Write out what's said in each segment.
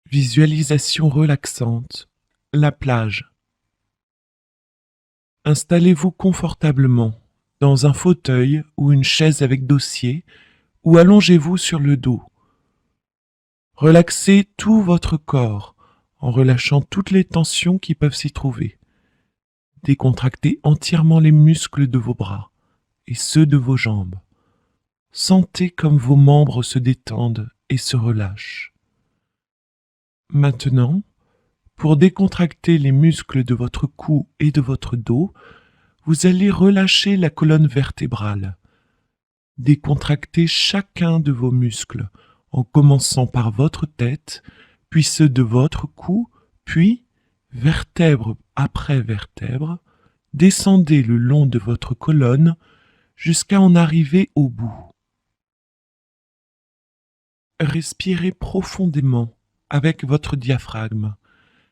Visualisation relaxante. La plage. Installez-vous confortablement dans un fauteuil ou une chaise avec dossier ou allongez-vous sur le dos. Relaxez tout votre corps en relâchant toutes les tensions qui peuvent s'y trouver. Décontractez entièrement les muscles de vos bras et ceux de vos jambes. Sentez comme vos membres se détendent et se relâchent. Maintenant, pour décontracter les muscles de votre cou et de votre dos, vous allez relâcher la colonne vertébrale. Décontractez chacun de vos muscles en commençant par votre tête, puis ceux de votre cou, puis, vertèbre après vertèbre, descendez le long de votre colonne jusqu'à en arriver au bout. Respirez profondément avec votre diaphragme.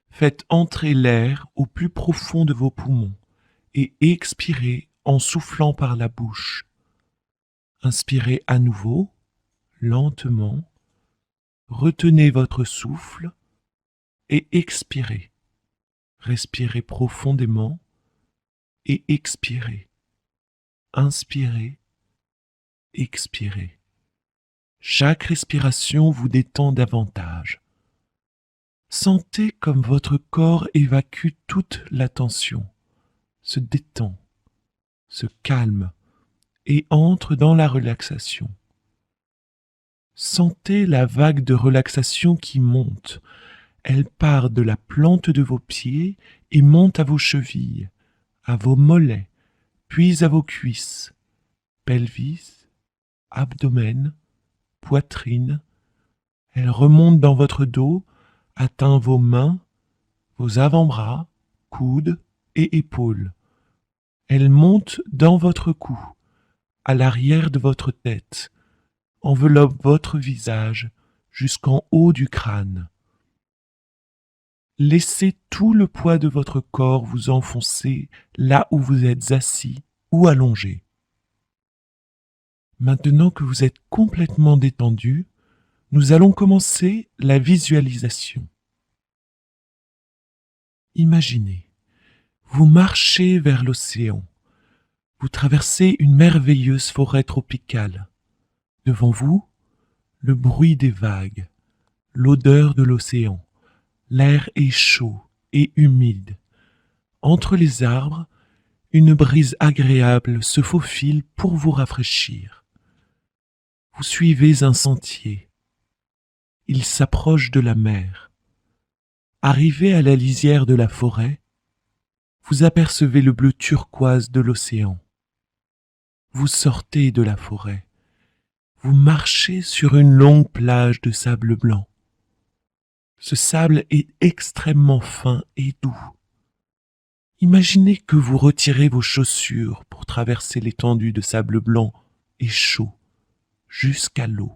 Faites entrer l'air au plus profond de vos poumons et expirez en soufflant par la bouche. Inspirez à nouveau, lentement. Retenez votre souffle et expirez. Respirez profondément et expirez. Inspirez, expirez. Chaque respiration vous détend davantage. Sentez comme votre corps évacue toute la tension, se détend, se calme et entre dans la relaxation. Sentez la vague de relaxation qui monte. Elle part de la plante de vos pieds et monte à vos chevilles, à vos mollets, puis à vos cuisses, pelvis, abdomen, poitrine. Elle remonte dans votre dos, atteint vos mains, vos avant-bras, coudes et épaules. Elle monte dans votre cou, à l'arrière de votre tête, enveloppe votre visage jusqu'en haut du crâne. Laissez tout le poids de votre corps vous enfoncer là où vous êtes assis ou allongé. Maintenant que vous êtes complètement détendu, nous allons commencer la visualisation. Imaginez, vous marchez vers l'océan. Vous traversez une merveilleuse forêt tropicale. Devant vous, le bruit des vagues, l'odeur de l'océan. L'air est chaud et humide. Entre les arbres, une brise agréable se faufile pour vous rafraîchir. Vous suivez un sentier. Il s'approche de la mer. Arrivé à la lisière de la forêt, vous apercevez le bleu turquoise de l'océan. Vous sortez de la forêt. Vous marchez sur une longue plage de sable blanc. Ce sable est extrêmement fin et doux. Imaginez que vous retirez vos chaussures pour traverser l'étendue de sable blanc et chaud jusqu'à l'eau.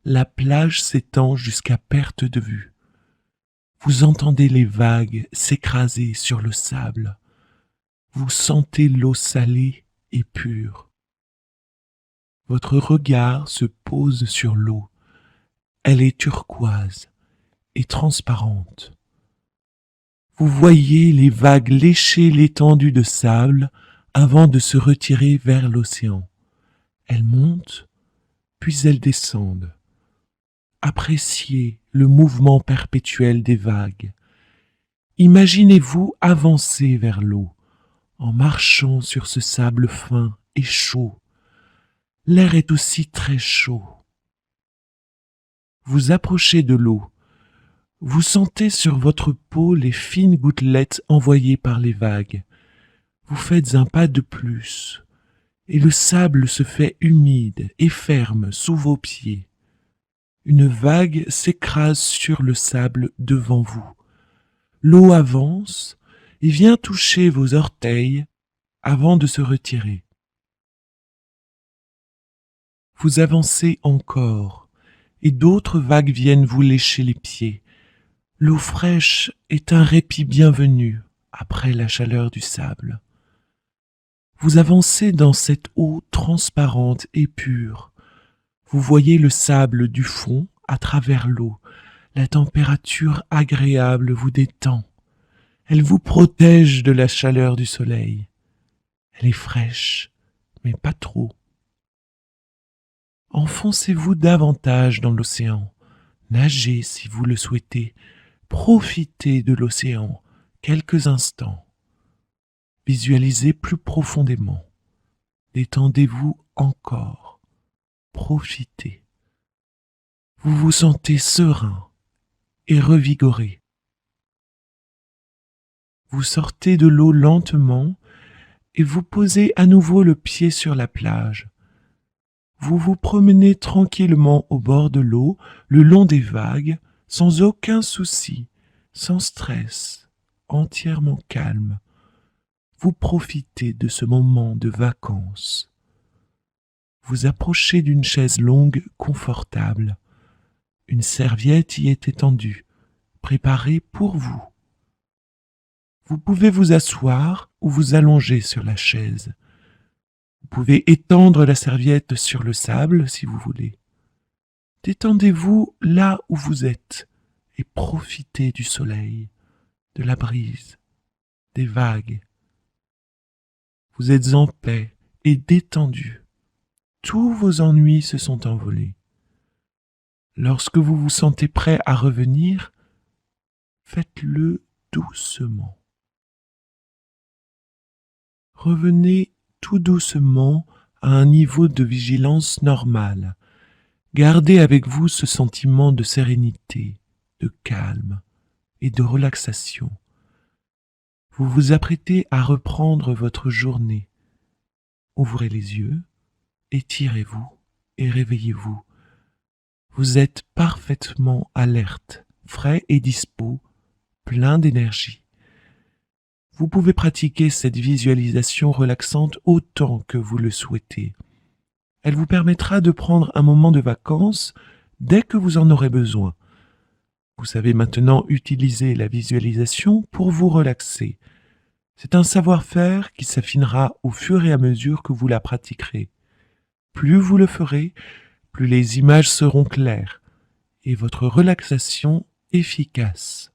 La plage s'étend jusqu'à perte de vue. Vous entendez les vagues s'écraser sur le sable. Vous sentez l'eau salée et pure. Votre regard se pose sur l'eau. Elle est turquoise et transparente. Vous voyez les vagues lécher l'étendue de sable avant de se retirer vers l'océan. Elles montent, puis elles descendent. Appréciez le mouvement perpétuel des vagues. Imaginez-vous avancer vers l'eau, en marchant sur ce sable fin et chaud. L'air est aussi très chaud. Vous approchez de l'eau. Vous sentez sur votre peau les fines gouttelettes envoyées par les vagues. Vous faites un pas de plus, et le sable se fait humide et ferme sous vos pieds. Une vague s'écrase sur le sable devant vous. L'eau avance et vient toucher vos orteils avant de se retirer. Vous avancez encore, et d'autres vagues viennent vous lécher les pieds. L'eau fraîche est un répit bienvenu après la chaleur du sable. Vous avancez dans cette eau transparente et pure. Vous voyez le sable du fond à travers l'eau, La température agréable vous détend. Elle vous protège de la chaleur du soleil. Elle est fraîche, mais pas trop. Enfoncez-vous davantage dans l'océan. Nagez si vous le souhaitez. Profitez de l'océan quelques instants. Visualisez plus profondément. Détendez-vous encore. Profitez. Vous vous sentez serein et revigoré. Vous sortez de l'eau lentement et vous posez à nouveau le pied sur la plage. Vous vous promenez tranquillement au bord de l'eau, le long des vagues, sans aucun souci, sans stress, entièrement calme. Vous profitez de ce moment de vacances. Vous approchez d'une chaise longue, confortable. Une serviette y est étendue, préparée pour vous. Vous pouvez vous asseoir ou vous allonger sur la chaise. Vous pouvez étendre la serviette sur le sable si vous voulez. Détendez-vous là où vous êtes et profitez du soleil, de la brise, des vagues. Vous êtes en paix et détendu. Tous vos ennuis se sont envolés. Lorsque vous vous sentez prêt à revenir, faites-le doucement. Revenez tout doucement à un niveau de vigilance normal. Gardez avec vous ce sentiment de sérénité, de calme et de relaxation. Vous vous apprêtez à reprendre votre journée. Ouvrez les yeux, étirez-vous et réveillez-vous. Vous êtes parfaitement alerte, frais et dispos, plein d'énergie. Vous pouvez pratiquer cette visualisation relaxante autant que vous le souhaitez. Elle vous permettra de prendre un moment de vacances dès que vous en aurez besoin. Vous savez maintenant utiliser la visualisation pour vous relaxer. C'est un savoir-faire qui s'affinera au fur et à mesure que vous la pratiquerez. Plus vous le ferez, plus les images seront claires et votre relaxation efficace.